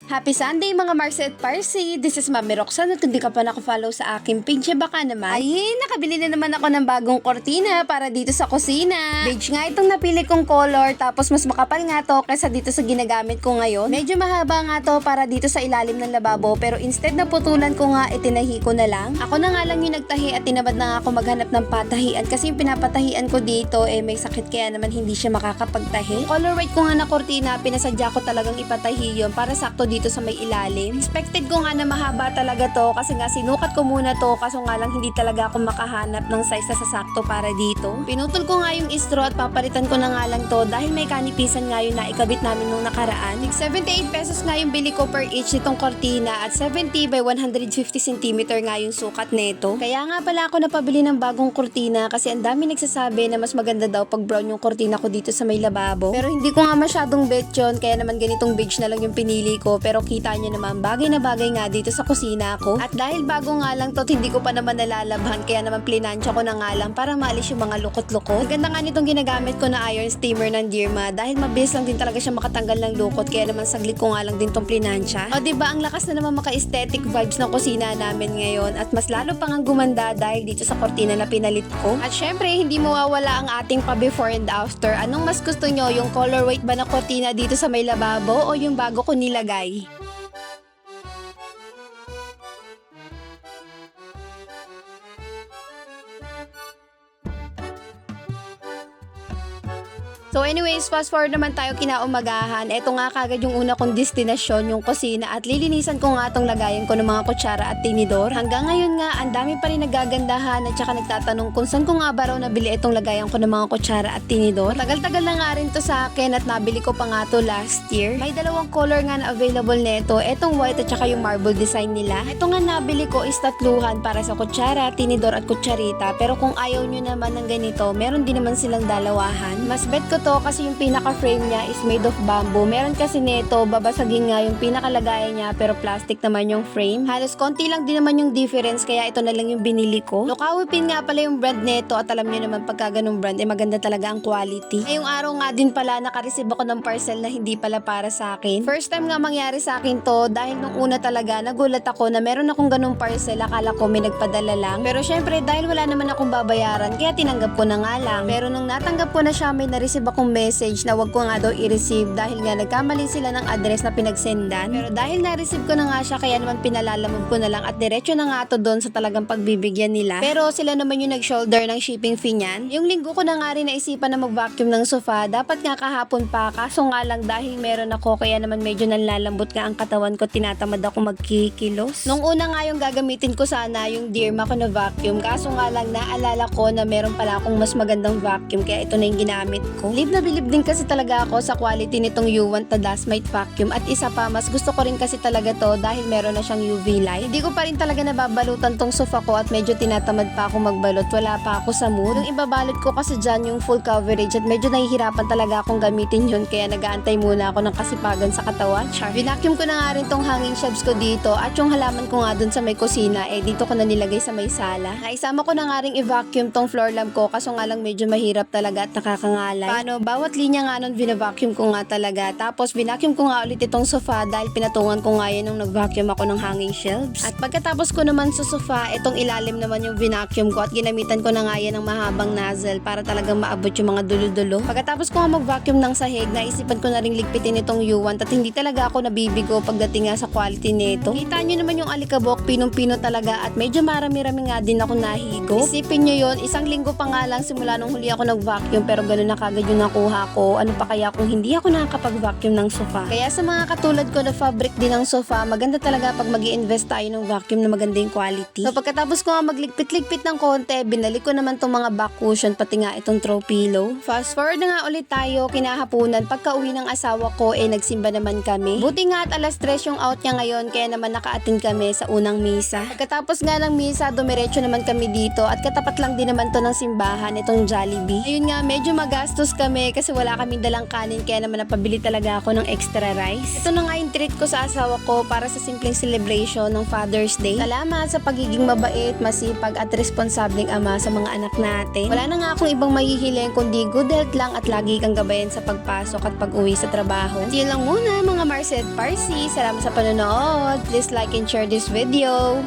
Happy Sunday mga Marcy at Parsi! This is Mami Roxanne at hindi ka pa nakafollow sa aking page, baka naman. Ay, nakabili na naman ako ng bagong kortina para dito sa kusina. Beige nga itong napili kong color, tapos mas makapal nga to kaysa dito sa ginagamit ko ngayon. Medyo mahaba nga to para dito sa ilalim ng lababo, pero instead na putulan ko nga, itinahi ko na lang. Ako na nga lang yung nagtahi at tinamad na nga ako maghanap ng patahian kasi yung pinapatahian ko dito may sakit kaya naman hindi siya makakapagtahi. Color white ko nga na kortina, pinasadya ko talagang ipatahi yun para sakto dito sa may ilalim. Expected ko nga na mahaba talaga to kasi nga sinukat ko muna to, kaso nga lang hindi talaga ako makahanap ng size na sasakto para dito. Pinutol ko nga yung straw at papalitan ko na nga lang to dahil may kanipisan nga yun na ikabit namin nung nakaraan. 78 pesos nga yung bili ko per each nitong kortina at 70 by 150 cm nga yung sukat nito. Kaya nga pala ako napabili ng bagong kortina kasi ang dami nagsasabi na mas maganda daw pag brown yung kortina ko dito sa may lababo. Pero hindi ko nga masyadong bet yun, kaya naman ganitong beige na lang yung pinili ko, pero kita nyo naman bagay na bagay nga dito sa kusina ko. At dahil bago nga lang to, hindi ko pa naman nalalabhan, kaya naman plinansya ko na nga lang para maalis yung mga lukot-lukot. Ganda nga nitong ginagamit ko na iron steamer ng Dirma dahil mabilis lang din talaga siya makatanggal ng lukot, kaya naman saglit ko nga lang din tong plinansya. O diba ang lakas na naman maka-aesthetic vibes ng kusina namin ngayon at mas lalo pang ang gumanda dahil dito sa kortina na pinalit ko. At syempre hindi mawawala ang ating pa before and after. Anong mas gusto nyo? Yung color white ba na kortina dito sa may lababo o yung bago ko nilagay? So anyways, fast forward naman tayo kinaumagahan. Ito nga kagad yung una kong destinasyon, yung kusina, at lilinisan ko nga tong lagayan ko ng mga kutsara at tinidor. Hanggang ngayon nga, ang dami pa rin nagagandahan at saka nagtatanong kung saan ko nga ba raw nabili itong lagayan ko ng mga kutsara at tinidor. Tagal-tagal na nga rin to sa akin at nabili ko pa nga to last year. May dalawang color nga na available nito, etong white at saka yung marble design nila. Ito nga nabili ko is tatluhan para sa kutsara, tinidor at kutsarita, pero kung ayaw nyo naman ng ganito, meron din naman silang dalawahan. Mas bet ko to kasi yung pinaka-frame niya is made of bamboo. Meron kasi nito, babasagin nga yung pinakalagayan niya pero plastic naman yung frame. Halos konti lang din naman yung difference kaya ito na lang yung binili ko. Lokawipin nga pala yung brand nito at alam niyo naman pagka ganung brand maganda talaga ang quality. Ngayong araw nga din pala nakareceive ako ng parcel na hindi pala para sa akin. First time nga mangyari sa akin to dahil nung una talaga nagulat ako na meron akong ganung parcel, akala ko may nagpadala lang. Pero syempre dahil wala naman akong babayaran kaya tinanggap ko na nga lang. Pero nung natanggap ko na siya may na-receive akong message na wag ko nga daw i-receive dahil nga nagkamali sila ng address na pinagsendan. Pero dahil na-receive ko na nga siya kaya naman pinalalamove ko na lang at diretso na nga to doon sa talagang pagbibigyan nila. Pero sila naman yung nag-shoulder ng shipping fee niyan. Yung linggo ko na nga rin naisipan na mag-vacuum ng sofa, dapat nga kahapon pa, kaso nga lang dahil meron ako kaya naman medyo nalalambot nga ang katawan ko, tinatamad ako magkikilos. Nung una nga yung gagamitin ko sana yung Dirma ko na vacuum, kaso nga lang naalala ko na meron pala akong mas magandang vacuum kaya ito na yung ginamit ko. Bilib din kasi talaga ako sa quality nitong U1 na dust mite vacuum at isa pa mas gusto ko rin kasi talaga to dahil meron na siyang UV light. Hindi ko pa rin talaga nababalutan tong sofa ko at medyo tinatamad pa ako magbalot, wala pa ako sa mood. Yung ibabalot ko kasi dyan yung full coverage at medyo nahihirapan talaga akong gamitin yun kaya nag-aantay muna ako ng kasipagan sa katawan. Vinacuum ko na nga rin tong hanging shelves ko dito at yung halaman ko nga dun sa may kusina dito ko na nilagay sa may sala. Naisama ko na nga rin i-vacuum tong floor lamp ko kaso nga lang medyo mahirap talaga at nakakangalay. Paano? Bawat linya nga nun vina-vacuum ko nga talaga. Tapos vinacuum ko nga ulit itong sofa dahil pinatungan ko nga yan nung nag-vacuum ako ng hanging shelves. At pagkatapos ko naman sa sofa, itong ilalim naman yung vinacuum ko at ginamitan ko na nga yan ng mahabang nozzle para talagang maabot yung mga dulo-dulo. Pagkatapos ko nga mag-vacuum ng sahig, naisipan ko na ring ligpitin itong U1 at hindi talaga ako nabibigo pagdating nga sa quality nito. Kita nyo naman yung alikabok, pinong-pino talaga at medyo marami-rami nga din ako nahigo. Isipin nyo yun, isang linggo pa nga lang simula nung huli ako nag-vacuum pero ganun na kagad yung nakuha ko. Ano pa kaya kung hindi ako nakakapag-vacuum ng sofa? Kaya sa mga katulad ko na fabric din ng sofa, maganda talaga pag mag-i-invest tayo ng vacuum na maganda yung quality. So pagkatapos ko nga magligpit-ligpit ng konti, binalik ko naman tong mga back cushion pati nga itong throw pillow. Fast forward na nga ulit tayo kinahaponan. Pagka uwi ng asawa ko nagsimba naman kami. Buti nga at alas 3 yung out niya ngayon kaya naman naka-attend kami sa unang misa. Pagkatapos nga ng misa, dumiretso naman kami dito at katapat lang din naman to ng simbahan itong Jollibee. Ayun nga, medyo magastos kami kami kasi wala kaming dalang kanin kaya naman napabili talaga ako ng extra rice. Ito na nga yung treat ko sa asawa ko para sa simpleng celebration ng Father's Day. Salamat sa pagiging mabait, masipag at responsabling ama sa mga anak natin. Wala na nga akong ibang mahihiling kundi good health lang at lagi kang gabayan sa pagpasok at pag-uwi sa trabaho. At yun lang muna mga Marcet Parsi. Salamat sa panonood. Please like and share this video.